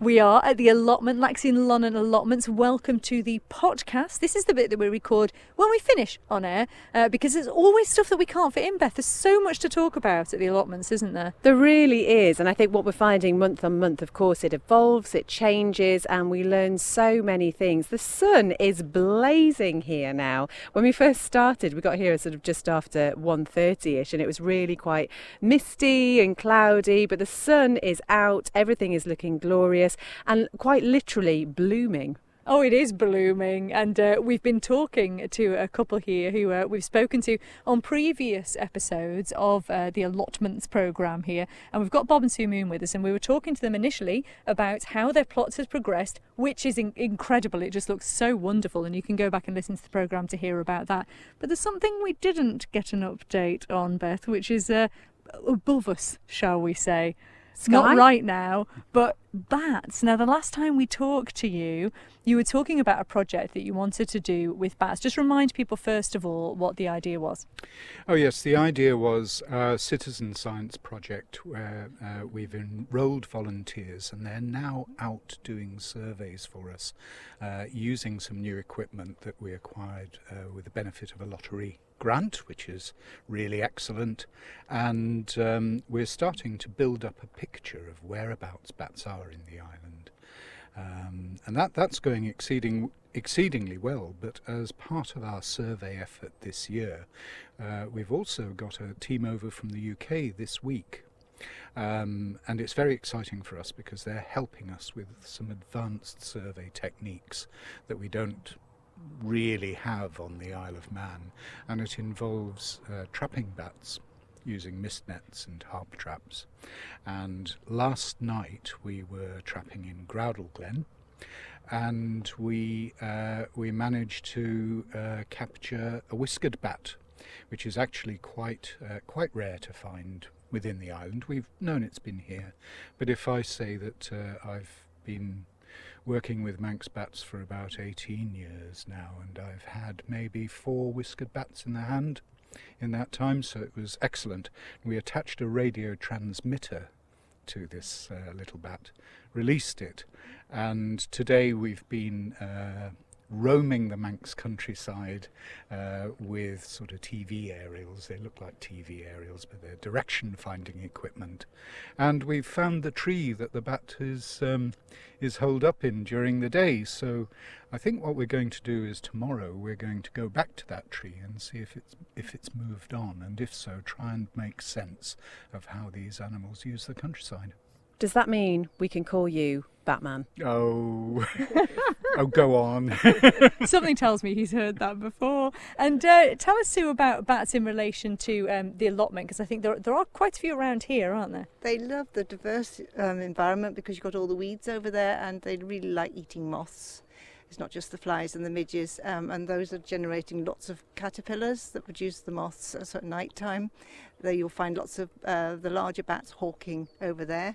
We are at the allotment, Laxey and Lonnan allotments. Welcome to the POTcast. This is the bit that we record when we finish on air, because there's always stuff that we can't fit in, Beth. There's so much to talk about at the allotments, isn't there? There really is, and I think what we're finding month on month, of course, it evolves, it changes, and we learn so many things. The sun is blazing here now. When we first started, we got here sort of just after 1:30ish, and it was really quite misty and cloudy, but the sun is out, everything is looking glorious. And quite literally blooming. Oh, it is blooming, and we've been talking to a couple here who we've spoken to on previous episodes of the allotments programme here, and we've got Bob and Sue Moon with us, and we were talking to them initially about how their plots has progressed, which is incredible. It just looks so wonderful, and you can go back and listen to the programme to hear about that. But there's something we didn't get an update on, Beth, which is above us, shall we say. Sky? Not right now, but bats. Now, the last time we talked to you, you were talking about a project that you wanted to do with bats. Just remind people, first of all, what the idea was. Oh, yes, the idea was a citizen science project where we've enrolled volunteers and they're now out doing surveys for us using some new equipment that we acquired with the benefit of a lottery grant, which is really excellent, and we're starting to build up a picture of whereabouts bats are in the island, and that's going exceedingly well. But as part of our survey effort this year, we've also got a team over from the UK this week, and it's very exciting for us because they're helping us with some advanced survey techniques that we don't really have on the Isle of Man, and it involves trapping bats using mist nets and harp traps. And last night we were trapping in Groudle Glen, and we managed to capture a whiskered bat, which is actually quite rare to find within the island. We've known it's been here, but if I say that I've been working with Manx bats for about 18 years now, and I've had maybe 4 whiskered bats in the hand in that time, so it was excellent. We attached a radio transmitter to this little bat, released it, and today we've been roaming the Manx countryside with sort of TV aerials. They look like TV aerials, but they're direction finding equipment, and we've found the tree that the bat is holed up in during the day. So I think what we're going to do is tomorrow we're going to go back to that tree and see if it's moved on, and if so, try and make sense of how these animals use the countryside. Does that mean we can call you Batman? Oh, oh, go on. Something tells me he's heard that before. And tell us, Sue, about bats in relation to the allotment, because I think there are quite a few around here, aren't there? They love the diverse environment because you've got all the weeds over there, and they really like eating moths. It's not just the flies and the midges, and those are generating lots of caterpillars that produce the moths at night time. There you'll find lots of the larger bats hawking over there,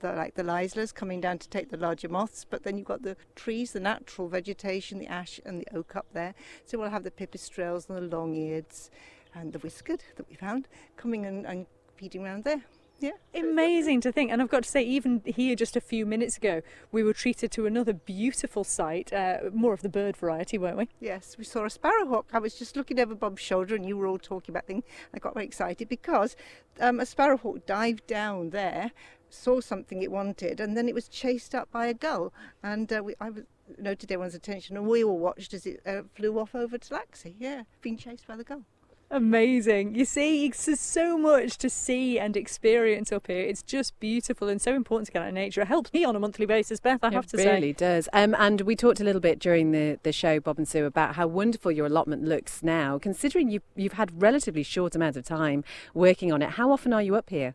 like the liselers coming down to take the larger moths. But then you've got the trees, the natural vegetation, the ash and the oak up there. So we'll have the pipistrelles and the long-eareds and the whiskered that we found coming and feeding around there. Yeah. Amazing to think. And I've got to say, even here just a few minutes ago, we were treated to another beautiful sight, more of the bird variety, weren't we? Yes, we saw a sparrowhawk. I was just looking over Bob's shoulder and you were all talking about things. I got very excited because a sparrowhawk dived down there, saw something it wanted, and then it was chased up by a gull. And I noted everyone's attention, and we all watched as it flew off over to Laxey. Yeah, being chased by the gull. Amazing. You see, there's so much to see and experience up here. It's just beautiful and so important to get out in nature. It helps me on a monthly basis, Beth, I have to say. It really does. And we talked a little bit during the show, Bob and Sue, about how wonderful your allotment looks now, considering you've had relatively short amount of time working on it. How often are you up here?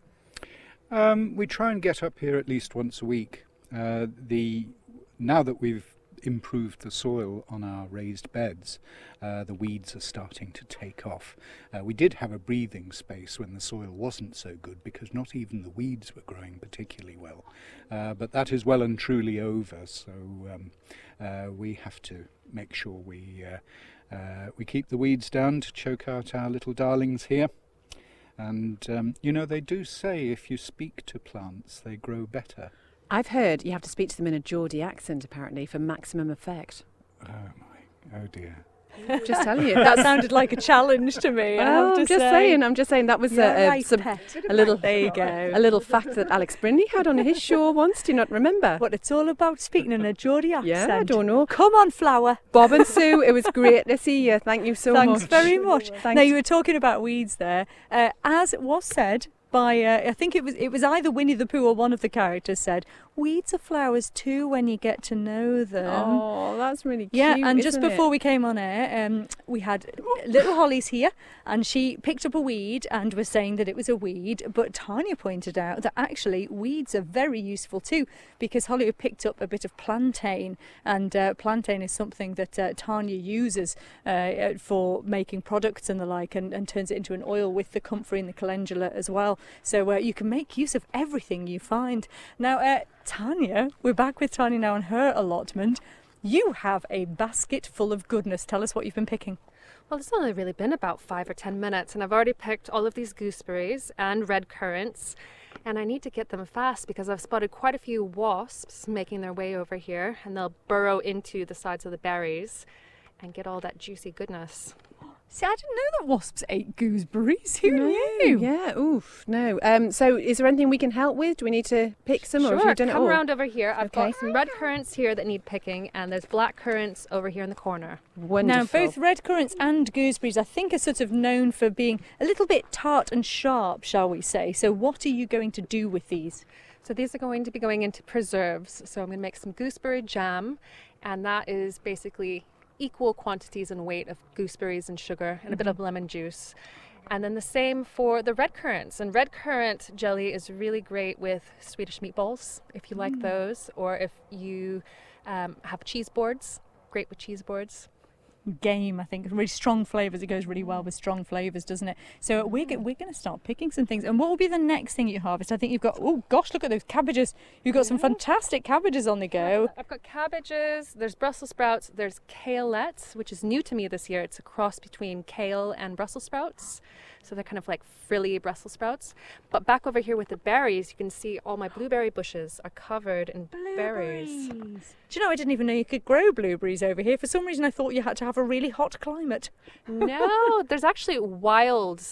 We try and get up here at least once a week. Now that we've improved the soil on our raised beds, the weeds are starting to take off. We did have a breathing space when the soil wasn't so good, because not even the weeds were growing particularly well. But that is well and truly over, so we have to make sure we keep the weeds down to choke out our little darlings here. And, they do say if you speak to plants, they grow better. I've heard you have to speak to them in a Geordie accent, apparently, for maximum effect. Oh dear. Just telling you. That sounded like a challenge to me. I have to I'm just saying that was a little. There you go. A little fact that Alex Brindley had on his show once. Do you not remember? What it's all about, speaking in a Geordie accent. Yeah, I don't know. Come on, Flower. Bob and Sue, it was great to see you. Thank you so much. Thanks very much. Thanks. Now, you were talking about weeds there. As it was said by, I think it was either Winnie the Pooh or one of the characters said, weeds are flowers too when you get to know them. Oh, that's really cute. Yeah, and just isn't before it? we came on air, we had little Holly's here, and she picked up a weed and was saying that it was a weed, but Tanya pointed out that actually weeds are very useful too, because Holly had picked up a bit of plantain, and plantain is something that Tanya uses for making products and the like, and turns it into an oil with the comfrey and the calendula as well. So you can make use of everything you find. Now, Tanya, we're back with Tanya now on her allotment. You have a basket full of goodness. Tell us what you've been picking. Well, it's only really been about 5 or 10 minutes, and I've already picked all of these gooseberries and red currants, and I need to get them fast because I've spotted quite a few wasps making their way over here, and they'll burrow into the sides of the berries and get all that juicy goodness. See, I didn't know that wasps ate gooseberries. Who No, knew? Yeah, oof, no. So is there anything we can help with? Do we need to pick some, or have Sure, you done it come all? around over here. I've Okay. got some red currants here that need picking, and there's black currants over here in the corner. Wonderful. Now, both red currants and gooseberries, I think, are sort of known for being a little bit tart and sharp, shall we say. So what are you going to do with these? So these are going to be going into preserves. So I'm going to make some gooseberry jam, and that is basically equal quantities and weight of gooseberries and sugar and a bit of lemon juice. And then the same for the red currants. And red currant jelly is really great with Swedish meatballs, if you like those, or if you have cheese boards, great with cheese boards. Game, I think, really strong flavours. It goes really well with strong flavours, doesn't it? So we're going to start picking some things. And what will be the next thing you harvest? I think you've got, oh gosh, look at those cabbages. You've got some fantastic cabbages on the go. I've got cabbages, there's Brussels sprouts, there's kaleettes, which is new to me this year. It's a cross between kale and Brussels sprouts. So they're kind of like frilly Brussels sprouts. But back over here with the berries, you can see all my blueberry bushes are covered in berries. Do you know, I didn't even know you could grow blueberries over here. For some reason, I thought you had to have a really hot climate. No, there's actually wild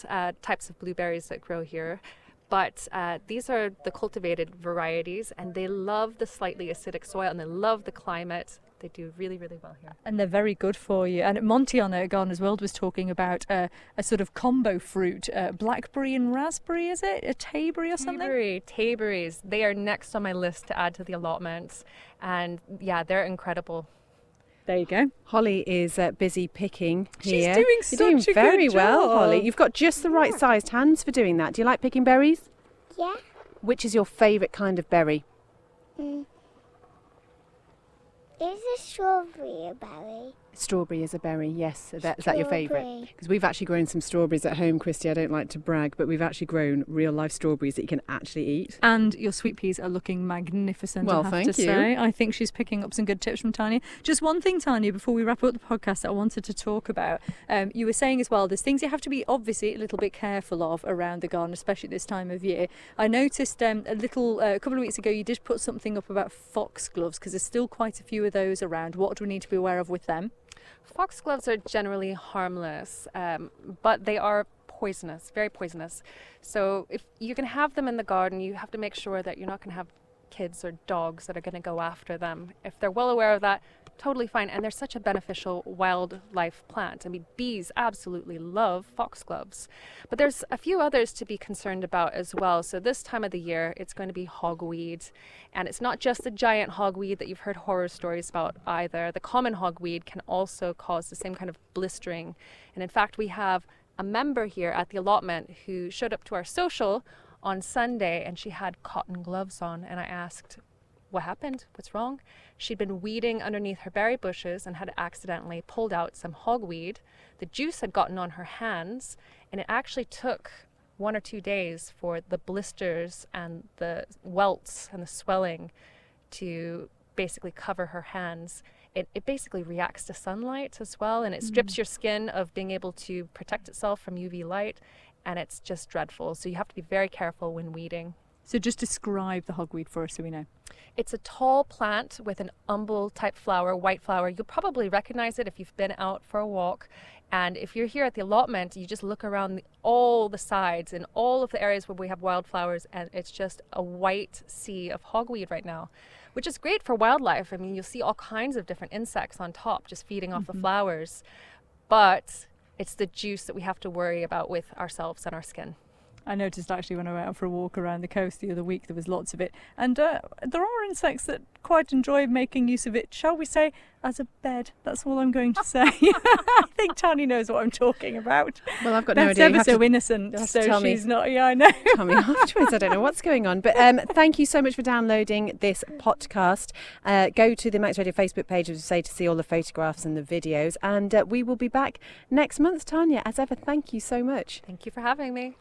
types of blueberries that grow here. But these are the cultivated varieties, and they love the slightly acidic soil, and they love the climate. They do really, really well here. And they're very good for you. And Monty on Gardener's World was talking about a sort of combo fruit, blackberry and raspberry, is it? A tayberry or something? Tayberries. They are next on my list to add to the allotments. And yeah, they're incredible. There you go. Holly is busy picking here. She's doing You're doing such a very good well, job. Holly. You've got just the right sized hands for doing that. Do you like picking berries? Yeah. Which is your favourite kind of berry? Is a strawberry a berry? Strawberry is a berry, yes. Is that your favourite? Strawberry. Because we've actually grown some strawberries at home, Christy. I don't like to brag, but we've actually grown real life strawberries that you can actually eat. And your sweet peas are looking magnificent, Well, I have thank to you. say. I think she's picking up some good tips from Tanya. Just one thing, Tanya, before we wrap up the podcast that I wanted to talk about. You were saying as well, there's things you have to be obviously a little bit careful of around the garden, especially this time of year. I noticed a couple of weeks ago you did put something up about foxgloves, because there's still quite a few of those around. What do we need to be aware of with them? Foxgloves are generally harmless, but they are poisonous, very poisonous. So if you can have them in the garden, you have to make sure that you're not going to have kids or dogs that are going to go after them. If they're well aware of that, totally fine. And they're such a beneficial wildlife plant. I mean, bees absolutely love foxgloves. But there's a few others to be concerned about as well. So this time of the year, it's going to be hogweed. And it's not just the giant hogweed that you've heard horror stories about either. The common hogweed can also cause the same kind of blistering. And in fact, we have a member here at the allotment who showed up to our social on Sunday, and she had cotton gloves on. And I asked, what happened? What's wrong? She'd been weeding underneath her berry bushes and had accidentally pulled out some hogweed. The juice had gotten on her hands, and it actually took 1 or 2 days for the blisters and the welts and the swelling to basically cover her hands. It basically reacts to sunlight as well, and it strips your skin of being able to protect itself from UV light, and it's just dreadful. So you have to be very careful when weeding. So just describe the hogweed for us so we know. It's a tall plant with an umbel type flower, white flower. You'll probably recognize it if you've been out for a walk. And if you're here at the allotment, you just look around all the sides and all of the areas where we have wildflowers, and it's just a white sea of hogweed right now, which is great for wildlife. I mean, you'll see all kinds of different insects on top just feeding off the flowers. But it's the juice that we have to worry about with ourselves and our skin. I noticed actually when I went out for a walk around the coast the other week, there was lots of it. And there are insects that quite enjoy making use of it, shall we say, as a bed. That's all I'm going to say. I think Tanya knows what I'm talking about. Well, I've got Beth's no idea. ever so innocent, so she's not. Yeah, I know. Tell me afterwards. I don't know what's going on. But thank you so much for downloading this podcast. Go to the Max Radio Facebook page, as I say, to see all the photographs and the videos. And we will be back next month. Tanya, as ever, thank you so much. Thank you for having me.